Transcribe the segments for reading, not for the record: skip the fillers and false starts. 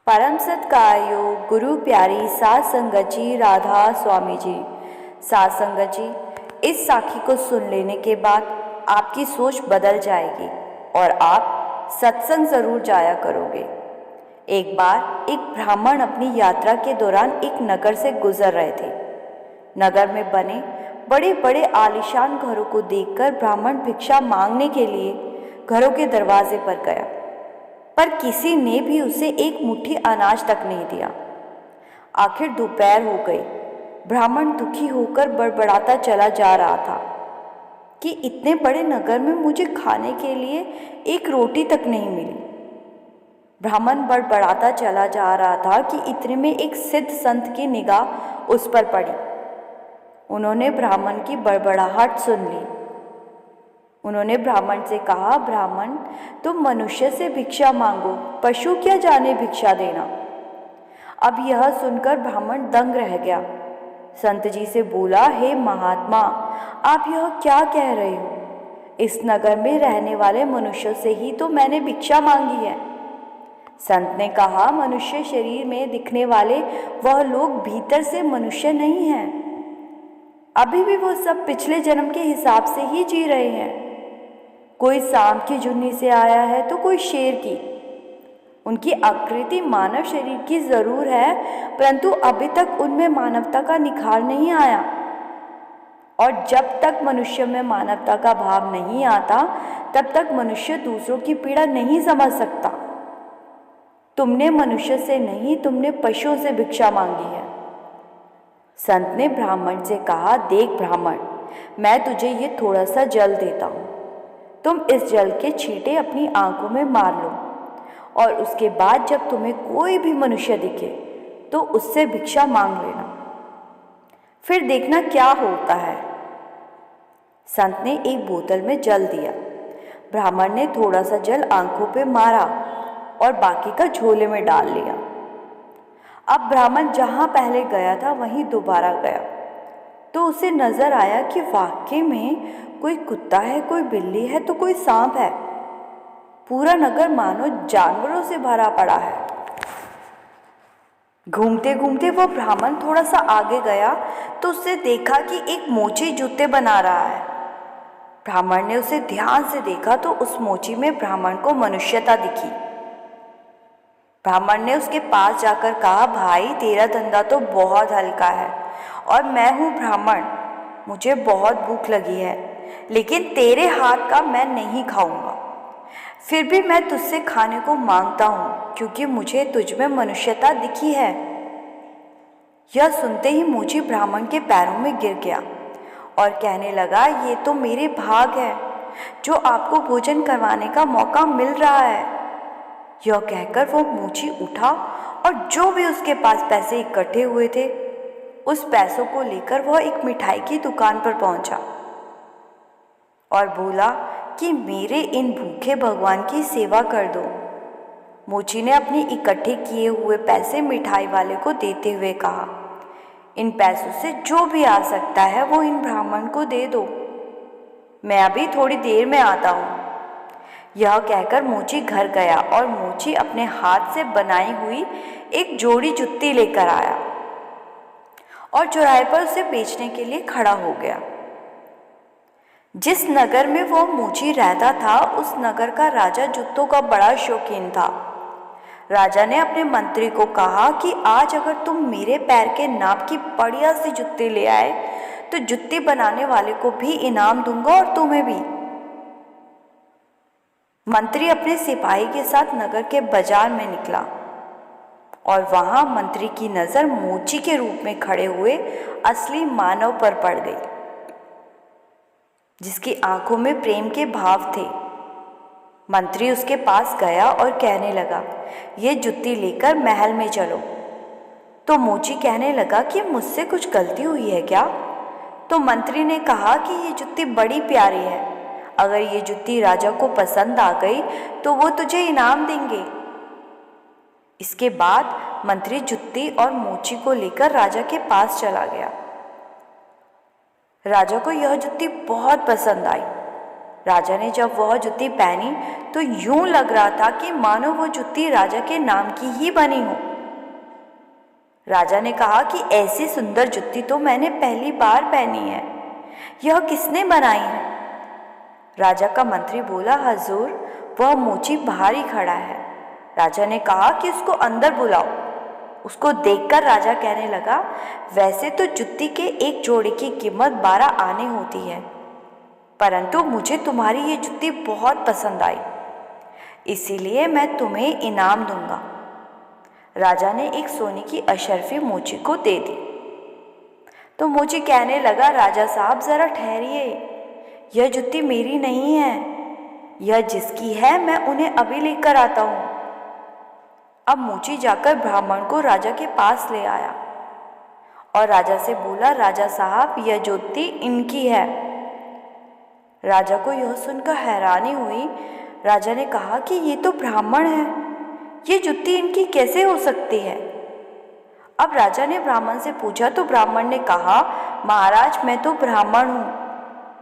परम सत्कार्यो गुरु प्यारी सात संगत जी राधा स्वामी जी। सात संगत जी, इस साखी को सुन लेने के बाद आपकी सोच बदल जाएगी और आप सत्संग जरूर जाया करोगे। एक बार एक ब्राह्मण अपनी यात्रा के दौरान एक नगर से गुजर रहे थे। नगर में बने बड़े बड़े आलीशान घरों को देखकर ब्राह्मण भिक्षा मांगने के लिए घरों के दरवाजे पर गया, पर किसी ने भी उसे एक मुट्ठी अनाज तक नहीं दिया। आखिर दोपहर हो गई। ब्राह्मण दुखी होकर बड़बड़ाता चला जा रहा था कि इतने बड़े नगर में मुझे खाने के लिए एक रोटी तक नहीं मिली। ब्राह्मण बड़बड़ाता चला जा रहा था कि इतने में एक सिद्ध संत की निगाह उस पर पड़ी। उन्होंने ब्राह्मण की बड़बड़ाहट सुन ली। उन्होंने ब्राह्मण से कहा, ब्राह्मण, तुम मनुष्य से भिक्षा मांगो, पशु क्या जाने भिक्षा देना। अब यह सुनकर ब्राह्मण दंग रह गया। संत जी से बोला, हे महात्मा, आप यह क्या कह रहे हो? इस नगर में रहने वाले मनुष्यों से ही तो मैंने भिक्षा मांगी है। संत ने कहा, मनुष्य शरीर में दिखने वाले वह लोग भीतर से मनुष्य नहीं हैं। अभी भी वो सब पिछले जन्म के हिसाब से ही जी रहे हैं। कोई सांप की जुन्नी से आया है तो कोई शेर की। उनकी आकृति मानव शरीर की जरूर है, परंतु अभी तक उनमें मानवता का निखार नहीं आया। और जब तक मनुष्य में मानवता का भाव नहीं आता, तब तक मनुष्य दूसरों की पीड़ा नहीं समझ सकता। तुमने मनुष्य से नहीं, तुमने पशुओं से भिक्षा मांगी है। संत ने ब्राह्मण से कहा, देख ब्राह्मण, मैं तुझे ये थोड़ा सा जल देता हूँ। तुम इस जल के छींटे अपनी आंखों में मार लो और उसके बाद जब तुम्हें कोई भी मनुष्य दिखे तो उससे भिक्षा मांग लेना, फिर देखना क्या होता है। संत ने एक बोतल में जल दिया। ब्राह्मण ने थोड़ा सा जल आंखों पे मारा और बाकी का झोले में डाल लिया। अब ब्राह्मण जहां पहले गया था वहीं दोबारा गया तो उसे नजर आया कि वाकई में कोई कुत्ता है, कोई बिल्ली है तो कोई सांप है। पूरा नगर मानो जानवरों से भरा पड़ा है। घूमते घूमते वो ब्राह्मण थोड़ा सा आगे गया तो उससे देखा कि एक मोची जूते बना रहा है। ब्राह्मण ने उसे ध्यान से देखा तो उस मोची में ब्राह्मण को मनुष्यता दिखी। ब्राह्मण ने उसके पास जाकर कहा, भाई, तेरा धंधा तो बहुत हल्का है और मैं हूँ ब्राह्मण, मुझे बहुत भूख लगी है, लेकिन तेरे हाथ का मैं नहीं खाऊंगा। फिर भी मैं तुझसे खाने को मांगता हूँ क्योंकि मुझे तुझ में मनुष्यता दिखी है। यह सुनते ही मोची ब्राह्मण के पैरों में गिर गया और कहने लगा, ये तो मेरे भाग है जो आपको भोजन करवाने का मौका मिल रहा है। यह कहकर वो मोची उठा और जो भी उसके पास पैसे इकट्ठे हुए थे उस पैसों को लेकर वह एक मिठाई की दुकान पर पहुंचा और बोला कि मेरे इन भूखे भगवान की सेवा कर दो। मोची ने अपने इकट्ठे किए हुए पैसे मिठाई वाले को देते हुए कहा, इन पैसों से जो भी आ सकता है वो इन ब्राह्मण को दे दो, मैं अभी थोड़ी देर में आता हूँ। यह कहकर मोची घर गया और मोची अपने हाथ से बनाई हुई एक जोड़ी जुत्ती लेकर आया और चौराहे पर उसे बेचने के लिए खड़ा हो गया। जिस नगर में वो मोची रहता था उस नगर का राजा जूतों का बड़ा शौकीन था। राजा ने अपने मंत्री को कहा कि आज अगर तुम मेरे पैर के नाप की बढ़िया सी जुत्ती ले आए तो जुत्ती बनाने वाले को भी इनाम दूंगा और तुम्हें भी। मंत्री अपने सिपाही के साथ नगर के बाजार में निकला और वहां मंत्री की नजर मोची के रूप में खड़े हुए असली मानव पर पड़ गई, जिसकी आंखों में प्रेम के भाव थे। मंत्री उसके पास गया और कहने लगा, ये जुत्ती लेकर महल में चलो। तो मोची कहने लगा कि मुझसे कुछ गलती हुई है क्या? तो मंत्री ने कहा कि ये जुत्ती बड़ी प्यारी है, अगर ये जुत्ती राजा को पसंद आ गई तो वो तुझे इनाम देंगे। इसके बाद मंत्री जुत्ती और मोची को लेकर राजा के पास चला गया। राजा को यह जुत्ती बहुत पसंद आई राजा ने जब वह जुत्ती पहनी तो यूं लग रहा था कि मानो वो जुत्ती राजा के नाम की ही बनी हो। राजा ने कहा कि ऐसी सुंदर जुत्ती तो मैंने पहली बार पहनी है, यह किसने बनाई है? राजा का मंत्री बोला, हजूर, वह मोची बाहर ही खड़ा है। राजा ने कहा कि उसको अंदर बुलाओ। उसको देखकर राजा कहने लगा, वैसे तो जुत्ती के एक जोड़े की कीमत 12 आने होती है, परंतु मुझे तुम्हारी ये जुत्ती बहुत पसंद आई, इसीलिए मैं तुम्हें इनाम दूंगा। राजा ने एक सोने की अशरफी मोची को दे दी। तो मोची कहने लगा, राजा साहब ज़रा ठहरिए, यह जुत्ती मेरी नहीं है, यह जिसकी है मैं उन्हें अभी लेकर आता हूँ। अब मोची जाकर ब्राह्मण को राजा के पास ले आया और राजा से बोला, राजा साहब यह जुत्ती इनकी है। राजा को यह सुनकर हैरानी हुई। राजा ने कहा कि ये तो ब्राह्मण है, ये जुत्ती इनकी कैसे हो सकती है? अब राजा ने ब्राह्मण से पूछा तो ब्राह्मण ने कहा, महाराज मैं तो ब्राह्मण हूँ,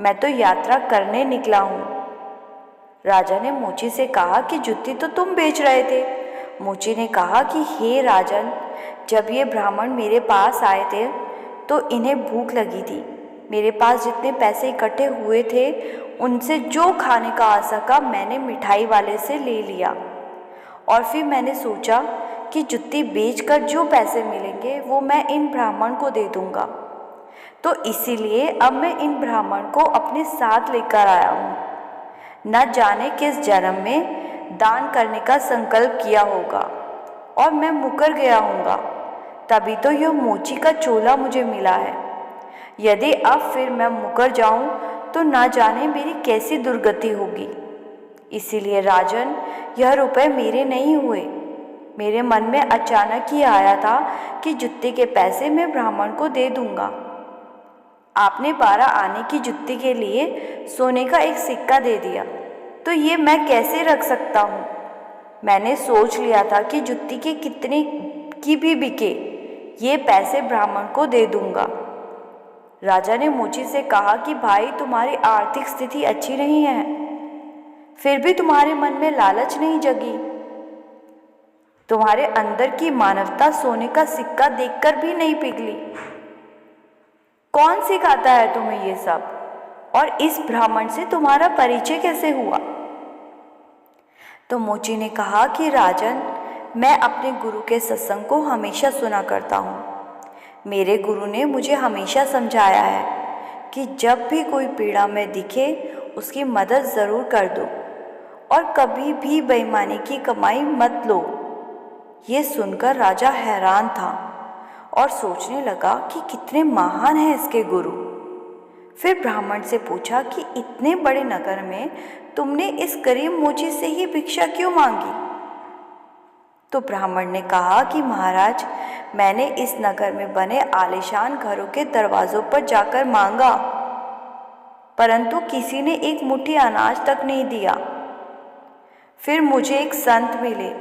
मैं तो यात्रा करने निकला हूँ। राजा ने मोची से कहा कि जुत्ती तो तुम बेच रहे थे। मोची ने कहा कि हे राजन, जब ये ब्राह्मण मेरे पास आए थे तो इन्हें भूख लगी थी। मेरे पास जितने पैसे इकट्ठे हुए थे उनसे जो खाने का आ सका मैंने मिठाई वाले से ले लिया, और फिर मैंने सोचा कि जुत्ती बेचकर जो पैसे मिलेंगे वो मैं इन ब्राह्मण को दे दूंगा, तो इसीलिए अब मैं इन ब्राह्मण को अपने साथ लेकर आया हूँ। न जाने किस जन्म में दान करने का संकल्प किया होगा और मैं मुकर गया हूँगा, तभी तो यह मोची का चोला मुझे मिला है। यदि अब फिर मैं मुकर जाऊं तो ना जाने मेरी कैसी दुर्गति होगी। इसीलिए राजन, यह रुपए मेरे नहीं हुए, मेरे मन में अचानक ही आया था कि जुत्ती के पैसे मैं ब्राह्मण को दे दूंगा। आपने 12 आने की जुत्ती के लिए सोने का एक सिक्का दे दिया, तो ये मैं कैसे रख सकता हूँ? मैंने सोच लिया था कि जुत्ती के कितने की भी बिके, ये पैसे ब्राह्मण को दे दूंगा। राजा ने मोची से कहा कि भाई, तुम्हारी आर्थिक स्थिति अच्छी नहीं है, फिर भी तुम्हारे मन में लालच नहीं जगी। तुम्हारे अंदर की मानवता सोने का सिक्का देखकर भी नहीं पिघली। कौन सिखाता है तुम्हें ये सब? और इस ब्राह्मण से तुम्हारा परिचय कैसे हुआ? तो मोची ने कहा कि राजन, मैं अपने गुरु के सत्संग को हमेशा सुना करता हूँ। मेरे गुरु ने मुझे हमेशा समझाया है कि जब भी कोई पीड़ा में दिखे उसकी मदद ज़रूर कर दो और कभी भी बेईमानी की कमाई मत लो। ये सुनकर राजा हैरान था और सोचने लगा कि कितने महान हैं इसके गुरु। फिर ब्राह्मण से पूछा कि इतने बड़े नगर में तुमने इस गरीब मोची से ही भिक्षा क्यों मांगी? तो ब्राह्मण ने कहा कि महाराज, मैंने इस नगर में बने आलीशान घरों के दरवाज़ों पर जाकर मांगा, परंतु किसी ने एक मुट्ठी अनाज तक नहीं दिया। फिर मुझे एक संत मिले,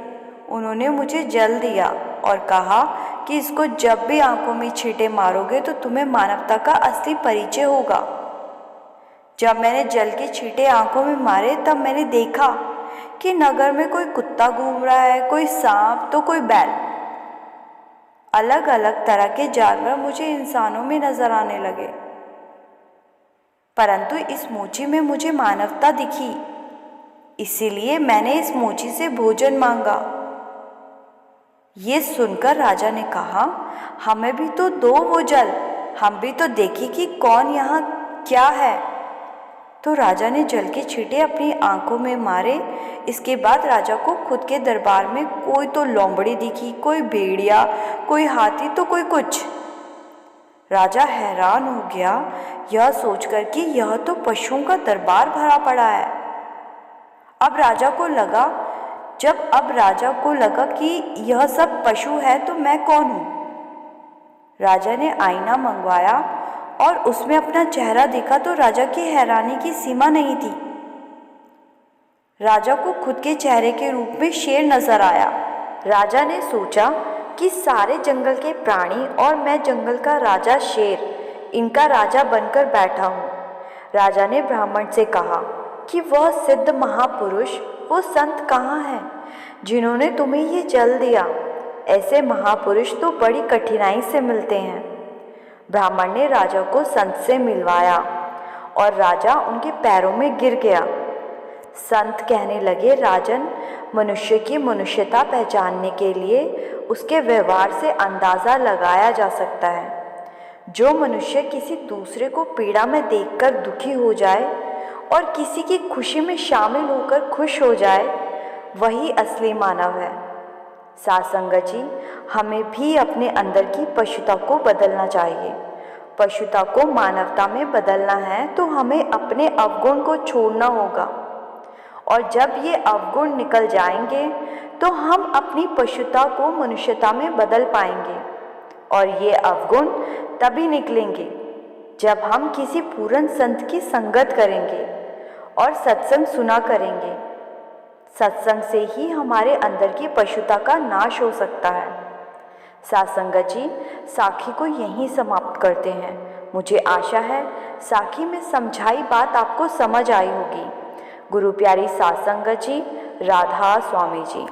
उन्होंने मुझे जल दिया और कहा कि इसको जब भी आंखों में छींटे मारोगे तो तुम्हें मानवता का असली परिचय होगा। जब मैंने जल के छींटे आंखों में मारे तब मैंने देखा कि नगर में कोई कुत्ता घूम रहा है, कोई सांप तो कोई बैल। अलग अलग तरह के जानवर मुझे इंसानों में नजर आने लगे, परंतु इस मोची में मुझे मानवता दिखी, इसीलिए मैंने इस मोची से भोजन मांगा। ये सुनकर राजा ने कहा, हमें भी तो दो वो जल, हम भी तो देखें कि कौन यहाँ क्या है। तो राजा ने जल के छींटे अपनी आंखों में मारे। इसके बाद राजा को खुद के दरबार में कोई तो लोमड़ी दिखी, कोई भेड़िया, कोई हाथी तो कोई कुछ। राजा हैरान हो गया यह सोचकर कि यह तो पशुओं का दरबार भरा पड़ा है। अब राजा को लगा कि यह सब पशु है तो मैं कौन हूँ। राजा ने आईना मंगवाया और उसमें अपना चेहरा देखा तो राजा की हैरानी की सीमा नहीं थी। राजा को खुद के चेहरे के रूप में शेर नजर आया। राजा ने सोचा कि सारे जंगल के प्राणी और मैं जंगल का राजा शेर, इनका राजा बनकर बैठा हूँ। राजा ने ब्राह्मण से कहा, कि वह सिद्ध महापुरुष, वो संत कहाँ हैं जिन्होंने तुम्हें ये जल दिया। ऐसे महापुरुष तो बड़ी कठिनाई से मिलते हैं। ब्राह्मण ने राजा को संत से मिलवाया और राजा उनके पैरों में गिर गया। संत कहने लगे, राजन, मनुष्य की मनुष्यता पहचानने के लिए उसके व्यवहार से अंदाज़ा लगाया जा सकता है। जो मनुष्य किसी दूसरे को पीड़ा में देखकर दुखी हो जाए और किसी की खुशी में शामिल होकर खुश हो जाए, वही असली मानव है। साध संगत जी, हमें भी अपने अंदर की पशुता को बदलना चाहिए। पशुता को मानवता में बदलना है तो हमें अपने अवगुण को छोड़ना होगा, और जब ये अवगुण निकल जाएंगे तो हम अपनी पशुता को मनुष्यता में बदल पाएंगे। और ये अवगुण तभी निकलेंगे जब हम किसी पूर्ण संत की संगत करेंगे और सत्संग सुना करेंगे। सत्संग से ही हमारे अंदर की पशुता का नाश हो सकता है। साध संगत जी, साखी को यहीं समाप्त करते हैं। मुझे आशा है साखी में समझाई बात आपको समझ आई होगी। गुरु प्यारी साध संगत जी, राधा स्वामी जी।